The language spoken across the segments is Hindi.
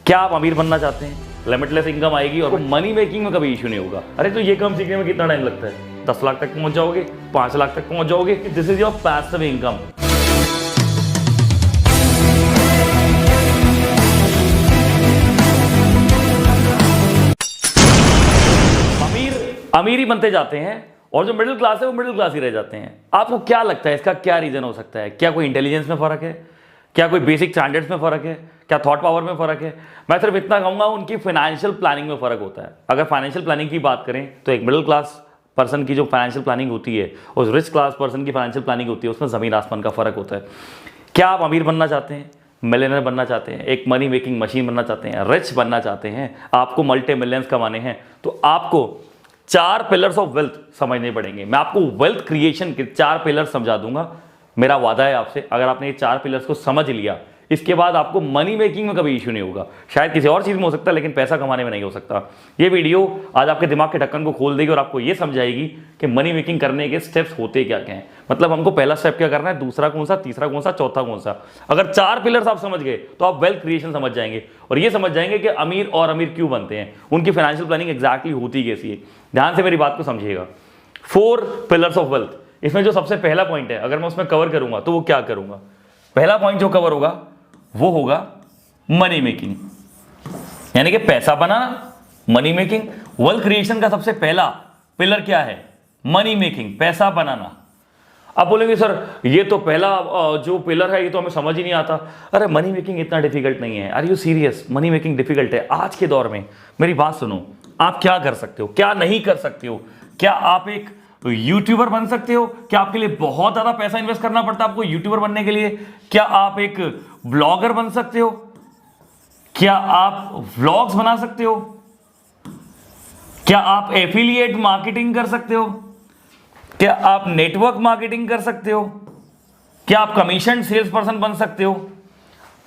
क्या आप अमीर बनना चाहते हैं? लिमिटलेस इनकम आएगी और मनी मेकिंग में कभी इशू नहीं होगा। अरे तो ये काम सीखने में कितना टाइम लगता है? 10 लाख तक पहुंच जाओगे, 5 लाख तक पहुंच जाओगे। This is your passive income. अमीर ही बनते जाते हैं और जो मिडिल क्लास है वो मिडिल क्लास ही रह जाते हैं। आपको क्या लगता है इसका क्या रीजन हो सकता है? क्या कोई इंटेलिजेंस में फर्क है? क्या कोई बेसिक स्टैंडर्ड्स में फर्क है? क्या थॉट पावर में फर्क है? मैं सिर्फ इतना कहूंगा उनकी फाइनेंशियल प्लानिंग में फर्क होता है। अगर फाइनेंशियल प्लानिंग की बात करें तो एक मिडिल क्लास पर्सन की जो फाइनेंशियल प्लानिंग होती है और रिच क्लास पर्सन की फाइनेंशियल प्लानिंग होती है, उसमें जमीन आसमान का फर्क होता है। क्या आप अमीर बनना चाहते हैं, मिलियनर बनना चाहते हैं, एक मनी मेकिंग मशीन बनना चाहते हैं, रिच बनना चाहते हैं, आपको मल्टी मिलियंस कमाने हैं, तो आपको 4 पिलर्स ऑफ वेल्थ समझने पड़ेंगे। मैं आपको वेल्थ क्रिएशन के 4 पिलर्स समझा दूंगा। मेरा वादा है आपसे, अगर आपने ये 4 पिलर्स को समझ लिया, इसके बाद आपको मनी मेकिंग में कभी इशू नहीं होगा। शायद किसी और चीज में हो सकता है, लेकिन पैसा कमाने में नहीं हो सकता। ये वीडियो आज आपके दिमाग के ढक्कन को खोल देगी और आपको ये समझाएगी कि मनी मेकिंग करने के स्टेप्स होते क्या क्या हैं। मतलब हमको पहला स्टेप क्या करना है, दूसरा कौन सा, तीसरा कौन सा, चौथा कौन सा। अगर 4 पिलर्स आप समझ गए तो आप वेल्थ क्रिएशन समझ जाएंगे और ये समझ जाएंगे कि अमीर और अमीर क्यों बनते हैं, उनकी फाइनेंशियल प्लानिंग एग्जैक्टली होती कैसी है। ध्यान से मेरी बात को समझिएगा। 4 पिलर्स ऑफ वेल्थ, इसमें जो सबसे पहला पॉइंट है, अगर मैं उसमें कवर करूंगा तो वो क्या करूंगा? पहला पॉइंट जो कवर होगा वो होगा मनी मेकिंग, यानी कि पैसा बनाना, मनी मेकिंग। वेल्थ क्रिएशन का सबसे पहला पिलर क्या है? मनी मेकिंग, पैसा बनाना। आप बोलेंगे सर ये तो पहला जो पिलर है ये तो हमें समझ ही नहीं आता। अरे मनी मेकिंग इतना डिफिकल्ट नहीं है। Are you serious? Money making difficult है आज के दौर में? मेरी बात सुनो, आप क्या कर सकते हो, क्या नहीं कर सकते हो? क्या आप एक यूट्यूबर बन सकते हो? क्या आपके लिए बहुत ज्यादा पैसा इन्वेस्ट करना पड़ता है आपको यूट्यूबर बनने के लिए? क्या आप एक ब्लॉगर बन सकते हो? क्या आप व्लॉग्स बना सकते हो? क्या आप एफिलिएट मार्केटिंग कर सकते हो? क्या आप नेटवर्क मार्केटिंग कर सकते हो? क्या आप कमीशन सेल्स पर्सन बन सकते हो?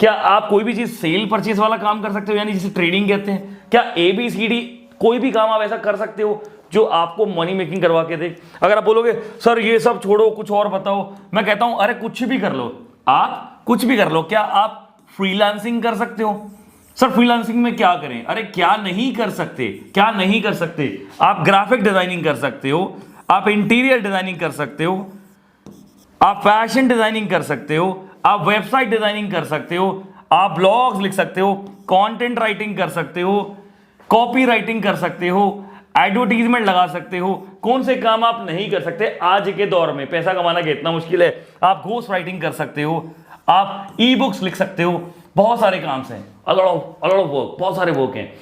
क्या आप कोई भी चीज सेल परचेज वाला काम कर सकते हो, यानी जिसे ट्रेडिंग कहते हैं? क्या ABCD कोई भी काम आप ऐसा कर सकते हो जो आपको मनी मेकिंग करवा के दे? अगर आप बोलोगे सर ये सब छोड़ो कुछ और बताओ, मैं कहता हूं अरे कुछ भी कर लो, आप कुछ भी कर लो। क्या आप फ्रीलांसिंग कर सकते हो? सर फ्रीलांसिंग में क्या करें? अरे क्या नहीं कर सकते, क्या नहीं कर सकते? आप ग्राफिक डिजाइनिंग कर सकते हो, आप इंटीरियर डिजाइनिंग कर सकते हो, आप फैशन डिजाइनिंग कर सकते हो, आप वेबसाइट डिजाइनिंग कर सकते हो, आप ब्लॉग्स लिख सकते हो, कंटेंट राइटिंग कर सकते हो, कॉपी राइटिंग कर सकते हो, एडवर्टीजमेंट लगा सकते हो। कौन से काम आप नहीं कर सकते आज के दौर में? पैसा कमाना कितना मुश्किल है। आप घोस्ट राइटिंग कर सकते हो, आप ई बुक्स लिख सकते हो, बहुत सारे काम हैं, वर्क, बहुत सारे वर्क हैं।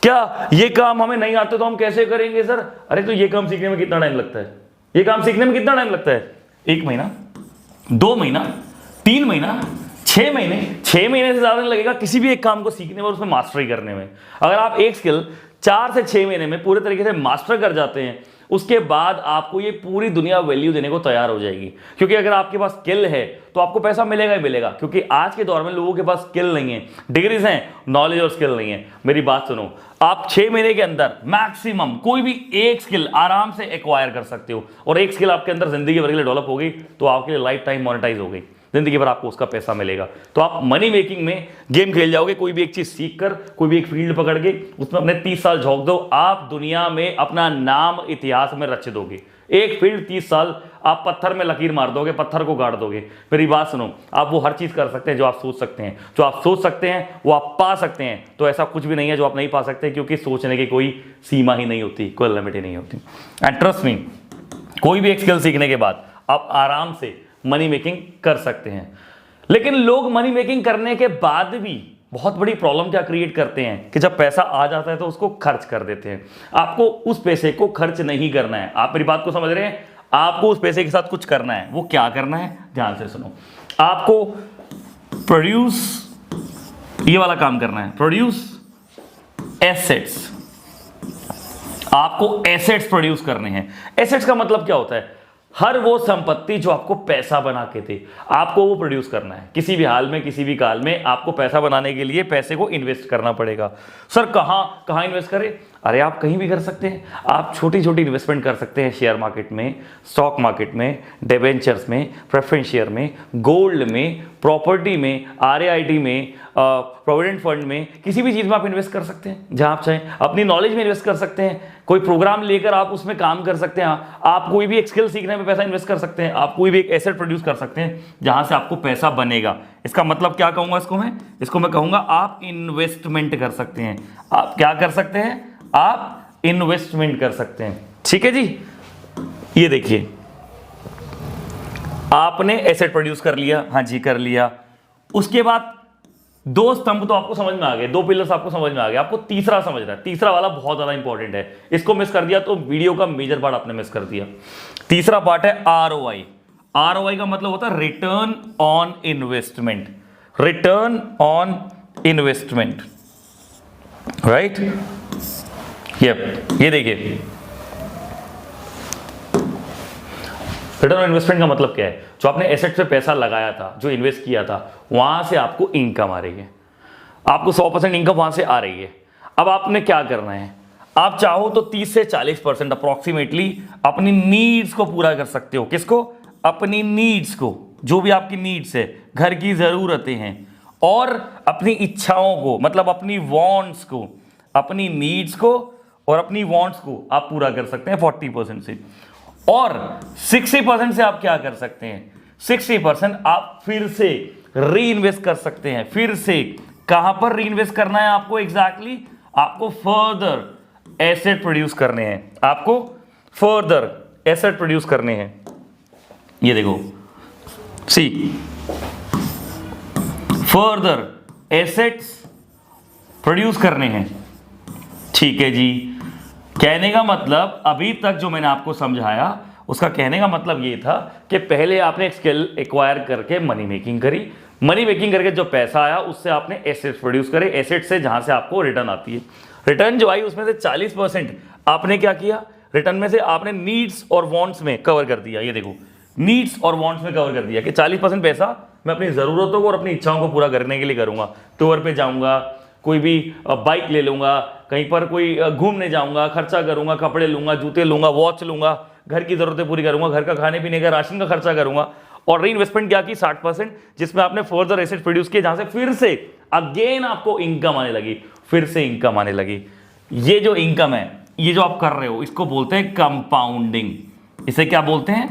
क्या ये काम हमें नहीं आते तो हम कैसे करेंगे सर? अरे तो ये काम सीखने में कितना टाइम लगता है? ये काम सीखने में कितना टाइम लगता है? 1 महीना, 2 महीना, 3 महीना, 6 महीने। 6 महीने से ज्यादा नहीं लगेगा किसी भी एक काम को सीखने में और उसमें मास्टरी करने में। अगर आप एक स्किल 4 से 6 महीने में पूरे तरीके से मास्टर कर जाते हैं, उसके बाद आपको ये पूरी दुनिया वैल्यू देने को तैयार हो जाएगी। क्योंकि अगर आपके पास स्किल है तो आपको पैसा मिलेगा ही मिलेगा। क्योंकि आज के दौर में लोगों के पास स्किल नहीं है, डिग्रीज हैं, नॉलेज और स्किल नहीं है। मेरी बात सुनो, आप 6 महीने के अंदर मैक्सिमम कोई भी एक स्किल आराम से एक्वायर कर सकते हो और एक स्किल आपके अंदर जिंदगी भर के लिए डेवलप हो गई तो आपके लिए लाइफ टाइम मोनेटाइज हो गई, जिंदगी भर आपको उसका पैसा मिलेगा। तो आप मनी मेकिंग में गेम खेल जाओगे। कोई भी एक चीज सीख कर, कोई भी एक फील्ड पकड़ के उसमें अपने 30 साल झोंक दो, आप दुनिया में अपना नाम इतिहास में रच दोगे। एक फील्ड 30 साल आप पत्थर में लकीर मार दोगे, पत्थर को गाड़ दोगे। मेरी बात सुनो, आप वो हर चीज कर सकते हैं जो आप सोच सकते हैं। जो आप सोच सकते हैं वो आप पा सकते हैं। तो ऐसा कुछ भी नहीं है जो आप नहीं पा सकते, क्योंकि सोचने की कोई सीमा ही नहीं होती, कोई लिमिट ही नहीं होती। एंड ट्रस्ट मी, कोई भी एक स्किल सीखने के बाद आप आराम से मनी मेकिंग कर सकते हैं। लेकिन लोग मनी मेकिंग करने के बाद भी बहुत बड़ी प्रॉब्लम क्या क्रिएट करते हैं कि जब पैसा आ जाता है तो उसको खर्च कर देते हैं। आपको उस पैसे को खर्च नहीं करना है। आप मेरी बात को समझ रहे हैं? आपको उस पैसे के साथ कुछ करना है। वो क्या करना है? ध्यान से सुनो। आपको प्रोड्यूस, ये वाला काम करना है, प्रोड्यूस एसेट्स। आपको एसेट्स प्रोड्यूस करने हैं। एसेट्स का मतलब क्या होता है? हर वो संपत्ति जो आपको पैसा बना के दे, आपको वो प्रोड्यूस करना है। किसी भी हाल में, किसी भी काल में आपको पैसा बनाने के लिए पैसे को इन्वेस्ट करना पड़ेगा। सर कहां इन्वेस्ट करें? अरे आप कहीं भी कर सकते हैं, आप छोटी छोटी इन्वेस्टमेंट कर सकते हैं शेयर मार्केट में, स्टॉक मार्केट में, डिबेंचर्स में, प्रेफरेंस शेयर में, गोल्ड में, प्रॉपर्टी में, RAIT में, प्रोविडेंट फंड में, किसी भी चीज़ में आप इन्वेस्ट कर सकते हैं जहां आप चाहें। अपनी नॉलेज में इन्वेस्ट कर सकते हैं, कोई प्रोग्राम लेकर आप उसमें काम कर सकते हैं, आप कोई भी एक स्किल सीखने में पैसा इन्वेस्ट कर सकते हैं, आप कोई भी एक एसेट प्रोड्यूस कर सकते हैं जहां से आपको पैसा बनेगा। इसका मतलब क्या कहूंगा इसको मैं कहूंगा आप इन्वेस्टमेंट कर सकते हैं। आप क्या कर सकते हैं? आप इन्वेस्टमेंट कर सकते हैं। ठीक है जी, ये देखिए आपने एसेट प्रोड्यूस कर लिया, हाँ जी कर लिया। उसके बाद 2 स्तंभ तो आपको समझ में आ गए, 2 पिलर्स आपको समझ में आ गए, आपको तीसरा समझना है। तीसरा वाला बहुत ज्यादा इंपॉर्टेंट है, इसको मिस कर दिया तो वीडियो का मेजर पार्ट आपने मिस कर दिया। तीसरा पार्ट है ROI। ROI का मतलब होता है return on investment, return on investment, right. ये देखिए रिटर्न ऑन इन्वेस्टमेंट का मतलब क्या है? जो आपने एसेट पे पैसा लगाया था, जो इन्वेस्ट किया था, वहां से आपको इनकम आ रही है, आपको 100% इनकम वहां से आ रही है। अब आपने क्या करना है? आप चाहो तो 30 से 40% अप्रोक्सीमेटली अपनी नीड्स को पूरा कर सकते हो। किसको? अपनी नीड्स को, जो भी आपकी नीड्स है, घर की जरूरतें हैं, और अपनी इच्छाओं को, मतलब अपनी वांट्स को, अपनी नीड्स को और अपनी वांट्स को आप पूरा कर सकते हैं 40% से। और 60% से आप क्या कर सकते हैं? 60% आप फिर से री इन्वेस्ट कर सकते हैं। फिर से कहां पर री इन्वेस्ट करना है आपको? एग्जैक्टली आपको फर्दर एसेट प्रोड्यूस करने हैं, आपको फर्दर एसेट प्रोड्यूस करने हैं। ये देखो, सी फर्दर एसेट्स प्रोड्यूस करने हैं। ठीक है जी, कहने का मतलब अभी तक जो मैंने आपको समझाया उसका कहने का मतलब ये था कि पहले आपने एक स्किल एक्वायर करके मनी मेकिंग करी, मनी मेकिंग करके जो पैसा आया उससे आपने एसेट्स प्रोड्यूस करे, एसेट से जहां से आपको रिटर्न आती है। रिटर्न जो आई उसमें से 40% आपने क्या किया? रिटर्न में से आपने नीड्स और वांट्स में कवर कर दिया। ये देखो, नीड्स और वांट्स में कवर कर दिया कि 40% पैसा मैं अपनी जरूरतों को और अपनी इच्छाओं को पूरा करने के लिए करूंगा। टूर पे जाऊंगा, कोई भी बाइक ले लूंगा, कहीं पर कोई घूमने जाऊंगा, खर्चा करूंगा, कपड़े लूंगा, जूते लूंगा, वॉच लूंगा, घर की जरूरतें पूरी करूंगा, घर का खाने पीने का, राशन का खर्चा करूंगा। और री इन्वेस्टमेंट क्या की? 60%, जिसमें आपने फर्दर एसेट प्रोड्यूस किए, जहां से फिर से अगेन आपको इनकम आने लगी, फिर से इनकम आने लगी। ये जो इनकम है, ये जो आप कर रहे हो, इसको बोलते हैं कंपाउंडिंग। इसे क्या बोलते हैं?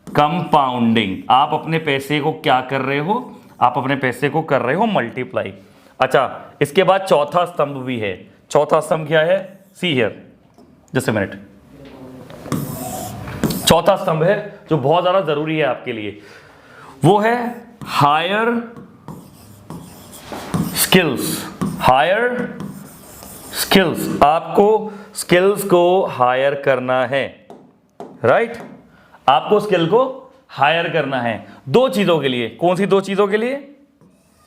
कंपाउंडिंग। आप अपने पैसे को क्या कर रहे हो? आप अपने पैसे को कर रहे हो मल्टीप्लाई। अच्छा, इसके बाद चौथा स्तंभ भी है। चौथा स्तंभ क्या है? See here, just a minute. चौथा स्तंभ है जो बहुत ज्यादा जरूरी है आपके लिए, वो है हायर स्किल्स। हायर स्किल्स, आपको स्किल्स को हायर करना है, राइट। आपको स्किल को हायर करना है 2 चीजों के लिए। कौन सी 2 चीजों के लिए?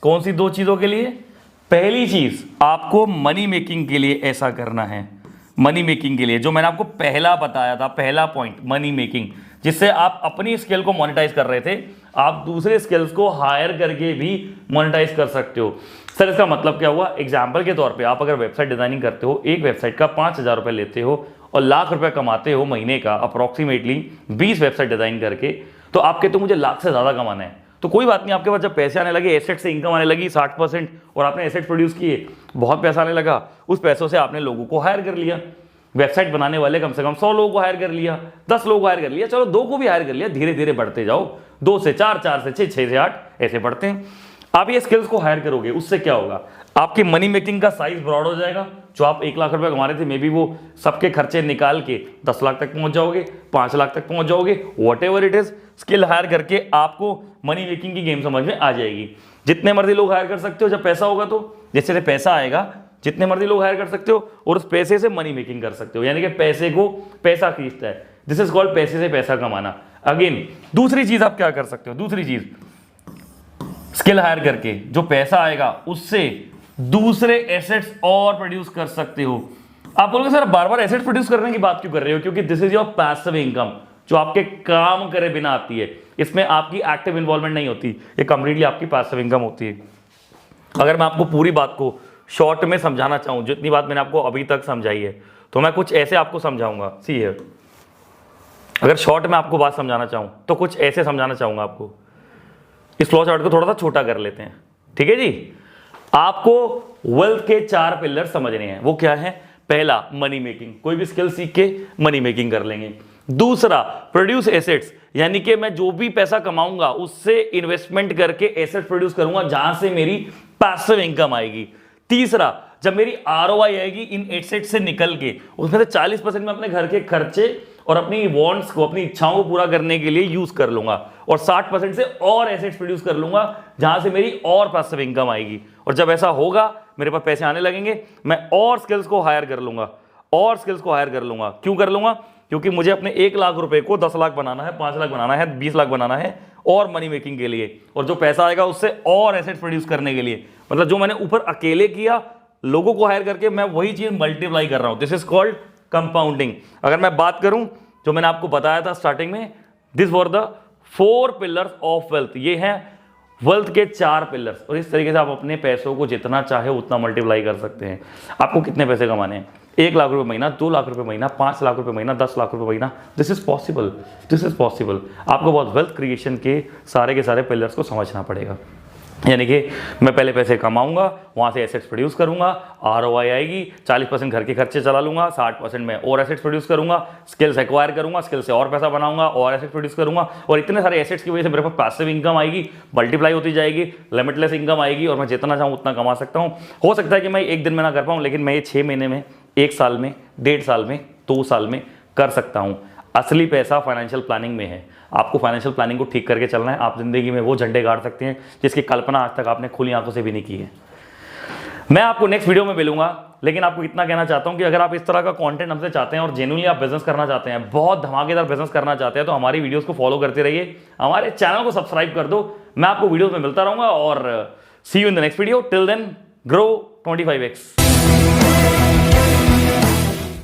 कौन सी 2 चीजों के लिए? पहली चीज, आपको मनी मेकिंग के लिए ऐसा करना है। मनी मेकिंग के लिए जो मैंने आपको पहला बताया था, पहला पॉइंट, मनी मेकिंग, जिससे आप अपनी स्किल को मोनेटाइज कर रहे थे, आप दूसरे स्किल्स को हायर करके भी मोनेटाइज कर सकते हो। सर इसका मतलब क्या हुआ? एग्जाम्पल के तौर पे आप अगर वेबसाइट डिजाइनिंग करते हो, एक वेबसाइट का 5,000 रुपये लेते हो और लाख रुपए कमाते हो महीने का अप्रोक्सीमेटली 20 वेबसाइट डिजाइन करके, तो आप कहते हो मुझे लाख से ज्यादा कमाना है। तो कोई बात नहीं, आपके पास जब पैसे आने लगे, एसेट से इनकम आने लगी 60%, और आपने एसेट प्रोड्यूस किए, बहुत पैसा आने लगा, उस पैसों से आपने लोगों को हायर कर लिया। वेबसाइट बनाने वाले कम से कम 100 लोगों को हायर कर लिया, 10 लोगों को हायर कर लिया, चलो 2 को भी हायर कर लिया। धीरे धीरे बढ़ते जाओ, 2 से 4, 4 से 6, 6 से 8, ऐसे बढ़ते हैं। आप ये स्किल्स को हायर करोगे, उससे क्या होगा? आपकी मनी मेकिंग का साइज ब्रॉड हो जाएगा। जो आप 1 लाख रुपए कमा रहे थे, मे बी वो सबके खर्चे निकाल के 10 लाख तक पहुंच जाओगे, 5 लाख तक पहुंच जाओगे, whatever it is. Skill hire करके आपको मनी मेकिंग की गेम समझ में आ जाएगी। जितने मर्जी लोग हायर कर सकते हो, जब पैसा होगा तो जैसे जैसे पैसा आएगा जितने मर्जी लोग हायर कर सकते हो, और उस पैसे से मनी मेकिंग कर सकते हो, यानी कि पैसे को पैसा खींचता है। दिस इज कॉल्ड पैसे से पैसा कमाना। अगेन दूसरी चीज आप क्या कर सकते हो? दूसरी चीज, स्किल हायर करके जो पैसा आएगा उससे दूसरे एसेट्स और प्रोड्यूस कर सकते हो। आप बोलोगे सर बार बार एसेट्स प्रोड्यूस करने की बात क्यों कर रहे हो? क्योंकि this is your passive income, जो आपके काम करे बिना आती है। इसमें आपकी एक्टिव इन्वॉल्वमेंट नहीं होती, ये कंप्लीटली आपकी पैसिव इनकम होती है। अगर मैं आपको पूरी बात को शॉर्ट में समझाना चाहूं, जितनी बात मैंने आपको अभी तक समझाई है, तो मैं कुछ ऐसे आपको समझाऊंगा। सी हियर, अगर शॉर्ट में आपको बात समझाना चाहूं तो कुछ ऐसे समझाना चाहूंगा आपको। इस फ्लो चार्ट को थोड़ा सा छोटा कर लेते हैं, ठीक है जी। आपको वेल्थ के 4 पिलर समझने हैं। वो क्या है? पहला, मनी मेकिंग, कोई भी स्किल सीख के मनी मेकिंग कर लेंगे। दूसरा, प्रोड्यूस एसेट्स, यानी कि मैं जो भी पैसा कमाऊंगा उससे इन्वेस्टमेंट करके एसेट प्रोड्यूस करूंगा जहां से मेरी पैसिव इनकम आएगी। तीसरा, जब मेरी आरओआई आएगी इन एसेट से निकल के, उसमें से 40% में अपने घर के खर्चे और अपनी वांट्स को, अपनी इच्छाओं को पूरा करने के लिए यूज कर लूंगा, और 60% से और एसेट्स प्रोड्यूस कर लूंगा जहां से मेरी और पैसिव इनकम आएगी। और जब ऐसा होगा, मेरे पास पैसे आने लगेंगे, मैं और स्किल्स को हायर कर लूंगा, और स्किल्स को हायर कर लूंगा। क्यों कर लूंगा? क्योंकि मुझे अपने 1 लाख रुपए को 10 लाख बनाना है, 5 लाख बनाना है, 20 लाख बनाना है, और मनी मेकिंग के लिए, और जो पैसा आएगा उससे और एसेट्स प्रोड्यूस करने के लिए। मतलब जो मैंने ऊपर अकेले किया, लोगों को हायर करके, मैं वही चीज मल्टीप्लाई कर रहा हूं। This is called compounding. अगर मैं बात करूं, जो मैंने आपको बताया था स्टार्टिंग में, this were the 4 pillars of wealth. ये हैं वेल्थ के 4 पिलर्स, और इस तरीके से आप अपने पैसों को जितना चाहे उतना मल्टीप्लाई कर सकते हैं। आपको कितने पैसे कमाने हैं? 1 लाख रुपए महीना, 2 लाख रुपए महीना, 5 लाख रुपए महीना, 10 लाख रुपए महीना। This is possible, this is possible. आपको बहुत वेल्थ क्रिएशन के सारे पिलर्स को समझना पड़ेगा। यानी कि मैं पहले पैसे कमाऊंगा, वहां से एसेट्स प्रोड्यूस करूंगा, आरओआई आएगी, 40% घर के खर्चे चला लूंगा, 60% में और एसेट्स प्रोड्यूस करूंगा, स्किल्स एक्वायर करूंगा, स्किल से और पैसा बनाऊंगा, और एसेट्स प्रोड्यूस करूंगा, और इतने सारे एसेट्स की वजह से मेरे पास पैसिव इनकम आएगी, मल्टीप्लाई होती जाएगी, लिमिटलेस इनकम आएगी, और मैं जितना चाहूँ उतना कमा सकता हूँ। हो सकता है कि मैं एक दिन में ना कर पाऊँ, लेकिन मैं ये 6 महीने में, 1 साल में, 1.5 साल में, 2 साल में कर सकता हूँ। असली पैसा फाइनेंशियल प्लानिंग में है। आपको फाइनेंशियल प्लानिंग को ठीक करके चलना है। आप जिंदगी में वो झंडे गाड़ सकते हैं जिसकी कल्पना आज तक आपने खुली आंखों से भी नहीं की है। मैं आपको नेक्स्ट वीडियो में मिलूंगा, लेकिन आपको इतना कहना चाहता हूं कि अगर आप इस तरह का कंटेंट हमसे चाहते हैं और जेन्युइनली आप बिजनेस करना चाहते हैं, बहुत धमाकेदार बिजनेस करना चाहते हैं, तो हमारी वीडियोस को फॉलो करते रहिए, हमारे चैनल को सब्सक्राइब कर दो। मैं आपको वीडियोस में मिलता रहूंगा, और see you in the next video. Till then, grow 25x।